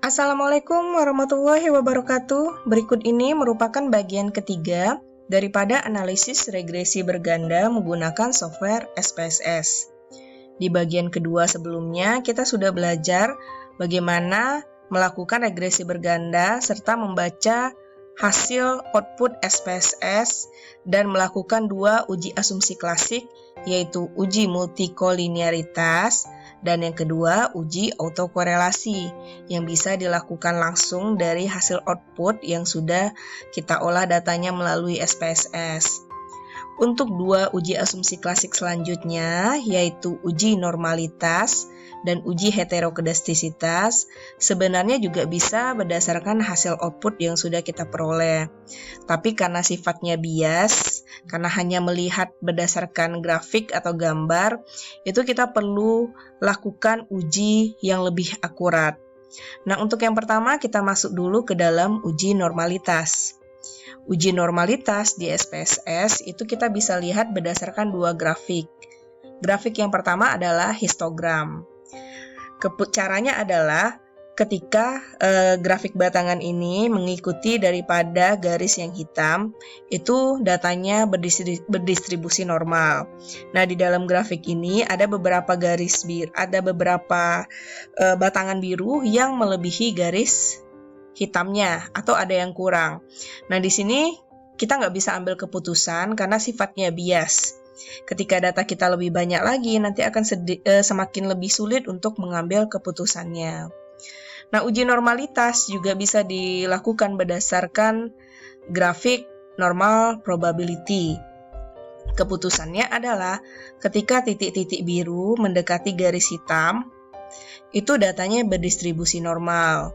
Assalamualaikum warahmatullahi wabarakatuh. Berikut ini merupakan bagian ketiga daripada analisis regresi berganda menggunakan software SPSS. Di bagian kedua sebelumnya, kita sudah belajar bagaimana melakukan regresi berganda serta membaca hasil output SPSS dan melakukan dua uji asumsi klasik, yaitu uji multikolinearitas dan yang kedua uji autokorelasi yang bisa dilakukan langsung dari hasil output yang sudah kita olah datanya melalui SPSS. Untuk dua uji asumsi klasik selanjutnya, yaitu uji normalitas dan uji heterokedastisitas, sebenarnya juga bisa berdasarkan hasil output yang sudah kita peroleh. Tapi karena sifatnya bias, karena hanya melihat berdasarkan grafik atau gambar, itu kita perlu lakukan uji yang lebih akurat. Nah, untuk yang pertama kita masuk dulu ke dalam uji normalitas. Uji normalitas di SPSS itu kita bisa lihat berdasarkan dua grafik. Grafik yang pertama adalah histogram. Caranya adalah ketika grafik batangan ini mengikuti daripada garis yang hitam, itu datanya berdistribusi normal. Nah, di dalam grafik ini ada beberapa garis biru, ada beberapa batangan biru yang melebihi garis hitamnya atau ada yang kurang. Nah, di sini kita nggak bisa ambil keputusan karena sifatnya bias. Ketika data kita lebih banyak lagi, nanti akan semakin lebih sulit untuk mengambil keputusannya. Nah, uji normalitas juga bisa dilakukan berdasarkan grafik normal probability. Keputusannya adalah ketika titik-titik biru mendekati garis hitam, itu datanya berdistribusi normal.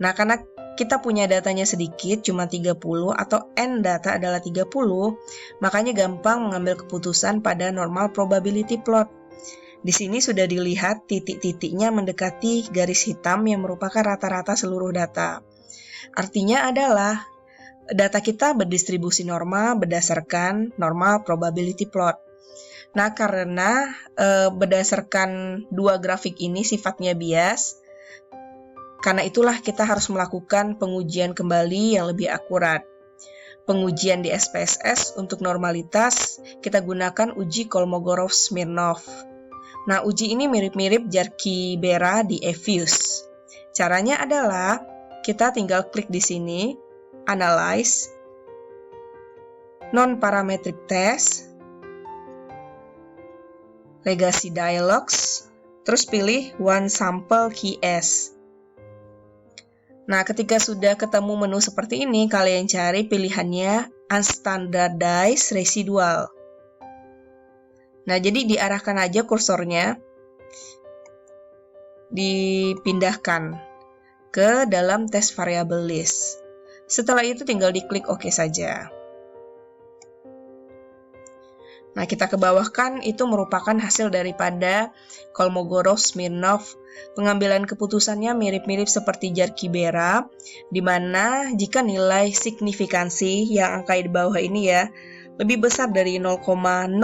Nah, karena kita punya datanya sedikit, cuma 30 atau N data adalah 30, makanya gampang mengambil keputusan pada normal probability plot. Di sini sudah dilihat titik-titiknya mendekati garis hitam yang merupakan rata-rata seluruh data. Artinya adalah data kita berdistribusi normal berdasarkan normal probability plot. Nah, karena berdasarkan dua grafik ini sifatnya bias, karena itulah kita harus melakukan pengujian kembali yang lebih akurat. Pengujian di SPSS untuk normalitas, kita gunakan uji Kolmogorov-Smirnov. Nah, uji ini mirip-mirip Jarky-Bera di EFUSE. Caranya adalah, kita tinggal klik di sini, Analyze, Non-Parametric Test, Legacy Dialogues, terus pilih One Sample Key S. Nah, ketika sudah ketemu menu seperti ini, kalian cari pilihannya Unstandardized Residual. Nah, jadi diarahkan aja kursornya, dipindahkan ke dalam test variable list. Setelah itu tinggal diklik OK saja. Nah, kita ke bawah kan itu merupakan hasil daripada Kolmogorov-Smirnov. Pengambilan keputusannya mirip-mirip seperti Jarky-Bera, di mana jika nilai signifikansi yang angka di bawah ini ya, lebih besar dari 0,05,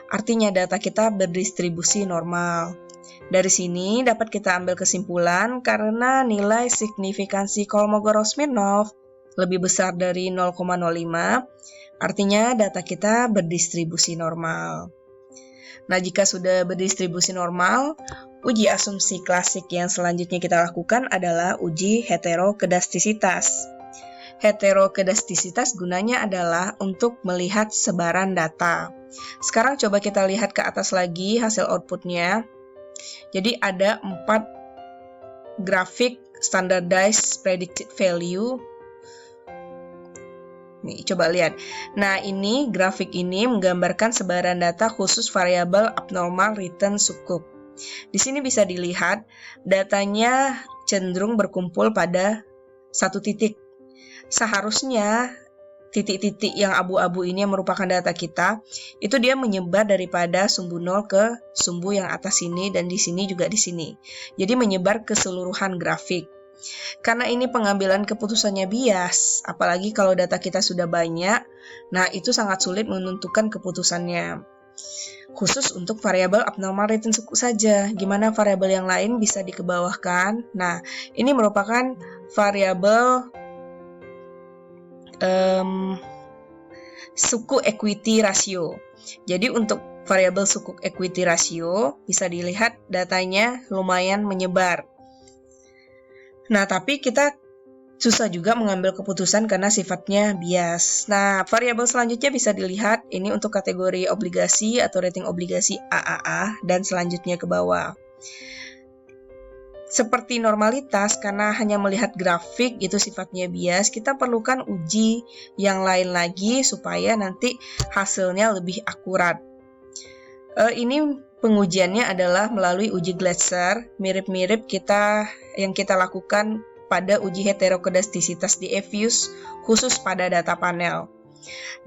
artinya data kita berdistribusi normal. Dari sini dapat kita ambil kesimpulan karena nilai signifikansi Kolmogorov-Smirnov lebih besar dari 0,05, artinya data kita berdistribusi normal. Nah, jika sudah berdistribusi normal, uji asumsi klasik yang selanjutnya kita lakukan adalah uji heterokedastisitas. Heterokedastisitas gunanya adalah untuk melihat sebaran data. Sekarang coba kita lihat ke atas lagi hasil outputnya. Jadi ada 4 grafik standardized predicted value. Nih, coba lihat. Nah, ini grafik ini menggambarkan sebaran data khusus variabel abnormal return sukup. Di sini bisa dilihat datanya cenderung berkumpul pada satu titik. Seharusnya titik-titik yang abu-abu ini yang merupakan data kita, itu dia menyebar daripada sumbu 0 ke sumbu yang atas sini dan di sini juga di sini. Jadi menyebar keseluruhan grafik. Karena ini pengambilan keputusannya bias, apalagi kalau data kita sudah banyak, nah itu sangat sulit menentukan keputusannya. khusus untuk variabel abnormal return suku saja. Gimana variabel yang lain bisa dikebawahkan? Nah, ini merupakan variabel suku equity ratio. Jadi untuk variabel suku equity ratio bisa dilihat datanya lumayan menyebar. Nah, tapi kita susah juga mengambil keputusan karena sifatnya bias. Nah, variabel selanjutnya bisa dilihat ini untuk kategori obligasi atau rating obligasi AAA dan selanjutnya ke bawah. Seperti normalitas, karena hanya melihat grafik itu sifatnya bias, kita perlukan uji yang lain lagi supaya nanti hasilnya lebih akurat. Ini pengujiannya adalah melalui uji Glasser, mirip-mirip yang kita lakukan pada uji heterokedastisitas di Evius khusus pada data panel.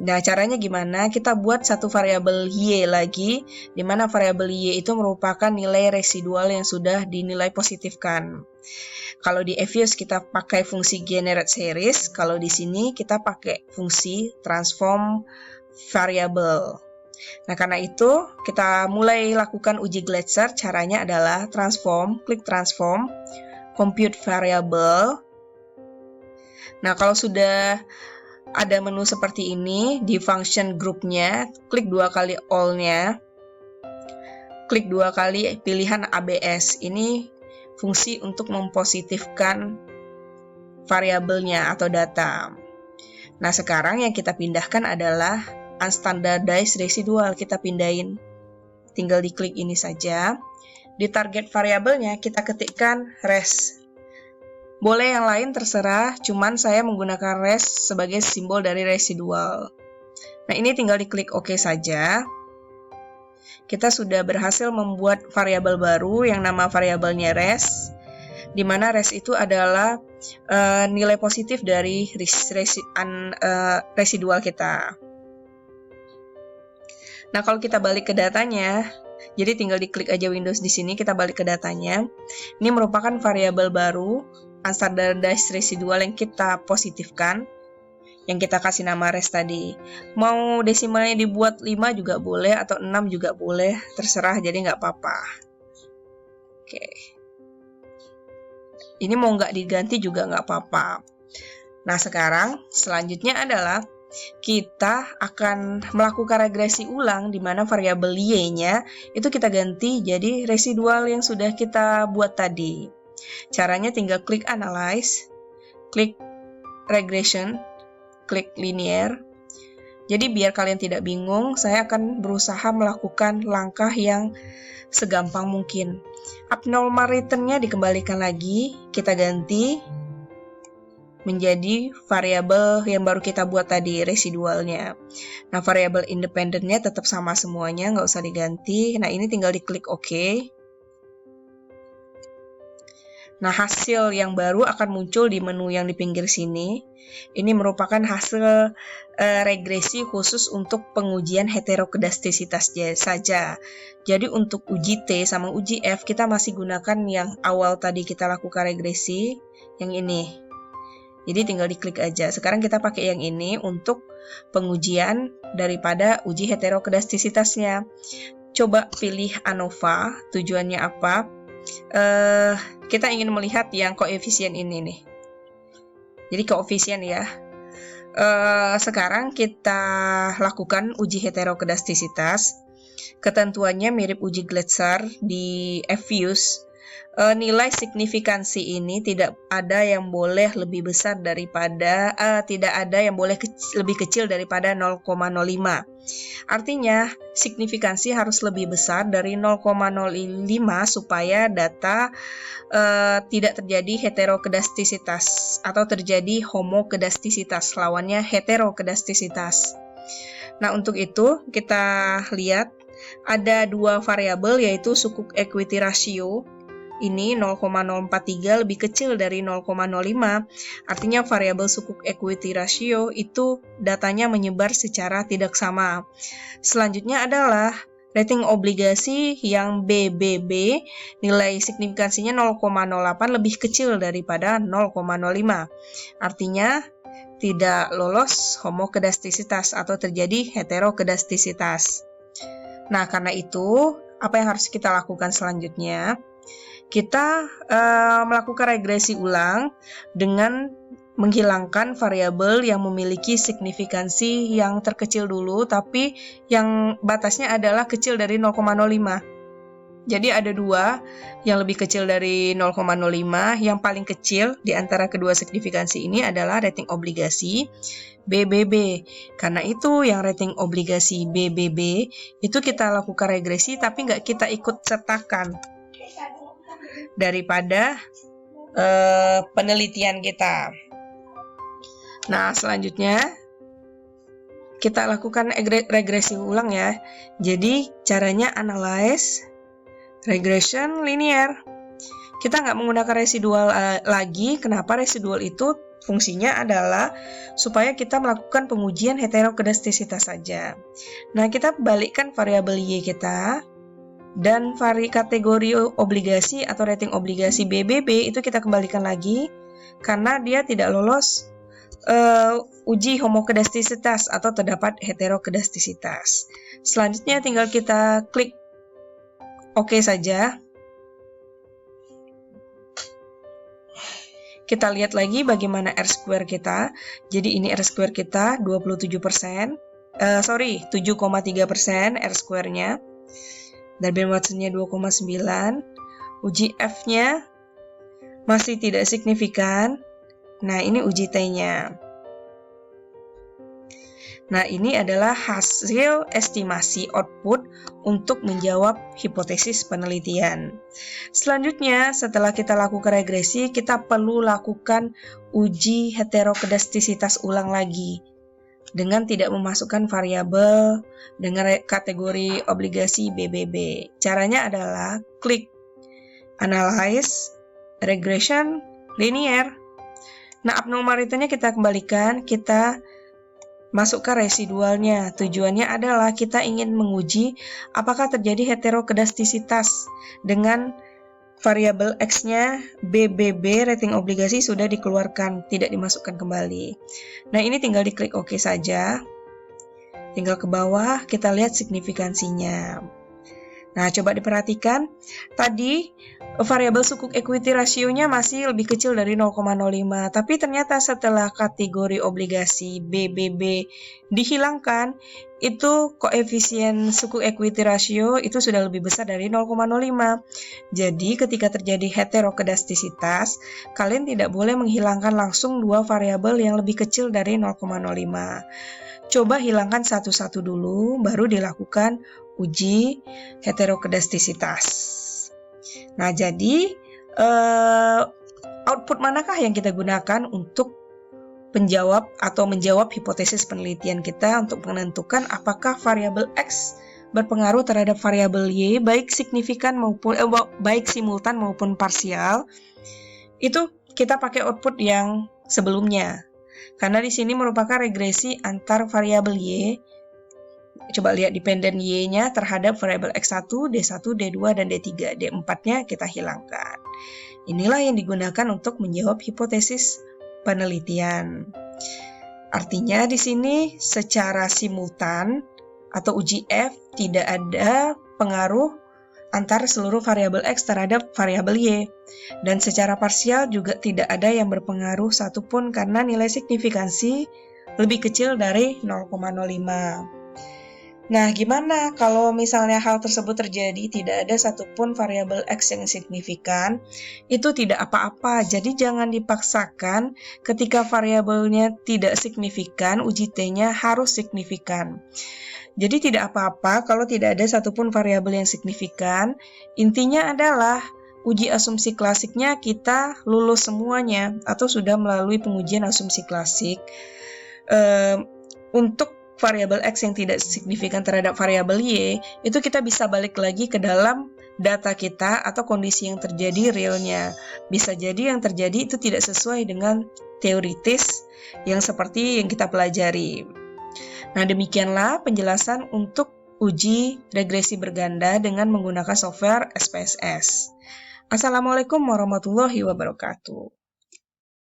Nah, caranya gimana? Kita buat satu variabel Y lagi, di mana variabel Y itu merupakan nilai residual yang sudah dinilai positifkan. Kalau di Evius kita pakai fungsi generate series, kalau di sini kita pakai fungsi transform variable. Nah, karena itu kita mulai lakukan uji Glasser. Caranya adalah klik transform, compute variable. Nah, kalau sudah ada menu seperti ini, di function groupnya, klik 2 kali all-nya, klik 2 kali pilihan ABS. Ini fungsi untuk mempositifkan variabelnya atau data. Nah, sekarang yang kita pindahkan adalah unstandardized residual. Kita pindahin, tinggal diklik ini saja. Di target variabelnya kita ketikkan res. Boleh yang lain terserah, cuman saya menggunakan res sebagai simbol dari residual. Nah, ini tinggal diklik OK saja. Kita sudah berhasil membuat variabel baru yang nama variabelnya res, di mana res itu adalah nilai positif dari residual kita. Nah, kalau kita balik ke datanya, jadi tinggal diklik aja Windows di sini, kita balik ke datanya. Ini merupakan variabel baru, unstandardized residual yang kita positifkan, yang kita kasih nama res tadi. Mau desimalnya dibuat 5 juga boleh, atau 6 juga boleh, terserah, jadi nggak apa-apa. Oke. Ini mau nggak diganti juga nggak apa-apa. Nah, sekarang selanjutnya adalah kita akan melakukan regresi ulang di mana variabel Y-nya itu kita ganti jadi residual yang sudah kita buat tadi. Caranya tinggal klik Analyze, klik Regression, klik Linear. Jadi biar kalian tidak bingung, saya akan berusaha melakukan langkah yang segampang mungkin. Abnormal return-nya dikembalikan lagi, kita ganti menjadi variabel yang baru kita buat tadi, residualnya. Nah, variabel independen-nya tetap sama semuanya, nggak usah diganti. Nah, ini tinggal diklik OK. Nah, hasil yang baru akan muncul di menu yang di pinggir sini. Ini merupakan hasil regresi khusus untuk pengujian heterokedastisitas saja. Jadi untuk uji T sama uji F, kita masih gunakan yang awal tadi kita lakukan regresi, yang ini. Jadi tinggal diklik aja. Sekarang kita pakai yang ini untuk pengujian daripada uji heterokedastisitasnya. Coba pilih ANOVA, tujuannya apa? Kita ingin melihat yang koefisien ini nih. Jadi koefisien ya. Sekarang kita lakukan uji heterokedastisitas. Ketentuannya mirip uji Glasser di Evius. Nilai signifikansi ini tidak ada yang boleh lebih besar daripada tidak ada yang boleh lebih kecil daripada 0,05. Artinya signifikansi harus lebih besar dari 0,05 supaya data tidak terjadi heterokedastisitas atau terjadi homokedastisitas, lawannya heterokedastisitas. Nah, untuk itu kita lihat ada dua variabel yaitu suku equity ratio. Ini 0,043 lebih kecil dari 0,05, artinya variabel suku equity ratio itu datanya menyebar secara tidak sama. Selanjutnya adalah rating obligasi yang BBB, nilai signifikansinya 0,08 lebih kecil daripada 0,05, artinya tidak lolos homokedastisitas atau terjadi heterokedastisitas. Nah, karena itu, apa yang harus kita lakukan selanjutnya? Kita melakukan regresi ulang dengan menghilangkan variabel yang memiliki signifikansi yang terkecil dulu, tapi yang batasnya adalah kecil dari 0,05. Jadi ada dua, yang lebih kecil dari 0,05, yang paling kecil di antara kedua signifikansi ini adalah rating obligasi BBB. Karena itu yang rating obligasi BBB itu kita lakukan regresi tapi nggak kita ikut sertakan daripada penelitian kita. Nah, selanjutnya kita lakukan regresi ulang ya. Jadi caranya analyze regression linear. Kita nggak menggunakan residual lagi. Kenapa? Residual itu fungsinya adalah supaya kita melakukan pengujian heterokedastisitas saja. Nah, kita balikkan variabel Y kita dan kategori obligasi atau rating obligasi BBB itu kita kembalikan lagi karena dia tidak lolos uji homokedastisitas atau terdapat heterokedastisitas. Selanjutnya tinggal kita klik OK saja. Kita lihat lagi bagaimana R-square kita. Jadi ini R-square kita 7,3% R-square-nya. Darby Watson-nya 2,9. Uji F-nya masih tidak signifikan. Nah, ini uji T-nya. Nah, ini adalah hasil estimasi output untuk menjawab hipotesis penelitian. Selanjutnya, setelah kita lakukan regresi, kita perlu lakukan uji heterokedastisitas ulang lagi dengan tidak memasukkan variabel dengan kategori obligasi BBB. Caranya adalah klik Analyze Regression Linear. Nah, abnormalitasnya kita kembalikan, kita masukkan residualnya. Tujuannya adalah kita ingin menguji apakah terjadi heterokedastisitas dengan variabel X-nya BBB rating obligasi sudah dikeluarkan, tidak dimasukkan kembali. Nah, ini tinggal diklik OK saja. Tinggal ke bawah, kita lihat signifikansinya. Nah, coba diperhatikan. Tadi variabel sukuk equity ratio-nya masih lebih kecil dari 0,05. Tapi ternyata setelah kategori obligasi BBB dihilangkan, itu koefisien sukuk equity ratio itu sudah lebih besar dari 0,05. Jadi, ketika terjadi heterokedastisitas, kalian tidak boleh menghilangkan langsung dua variabel yang lebih kecil dari 0,05. Coba hilangkan satu-satu dulu, baru dilakukan uji heterokedastisitas. Nah, jadi output manakah yang kita gunakan untuk menjawab hipotesis penelitian kita untuk menentukan apakah variabel X berpengaruh terhadap variabel Y baik signifikan maupun baik simultan maupun parsial. Itu kita pakai output yang sebelumnya. Karena di sini merupakan regresi antar variabel Y. Coba lihat dependen Y-nya terhadap variabel X1, D1, D2, dan D3. D4-nya kita hilangkan. Inilah yang digunakan untuk menjawab hipotesis penelitian. Artinya di sini secara simultan atau uji F tidak ada pengaruh antara seluruh variabel X terhadap variabel Y. Dan secara parsial juga tidak ada yang berpengaruh satupun karena nilai signifikansi lebih kecil dari 0,05. Nah, gimana kalau misalnya hal tersebut terjadi, tidak ada satupun variabel X yang signifikan, itu tidak apa-apa. Jadi jangan dipaksakan ketika variabelnya tidak signifikan, uji T-nya harus signifikan. Jadi tidak apa-apa kalau tidak ada satupun variabel yang signifikan. Intinya adalah uji asumsi klasiknya kita lulus semuanya atau sudah melalui pengujian asumsi klasik. Untuk variabel X yang tidak signifikan terhadap variabel Y, itu kita bisa balik lagi ke dalam data kita atau kondisi yang terjadi realnya. Bisa jadi yang terjadi itu tidak sesuai dengan teoritis yang seperti yang kita pelajari. Nah, demikianlah penjelasan untuk uji regresi berganda dengan menggunakan software SPSS. Assalamualaikum warahmatullahi wabarakatuh.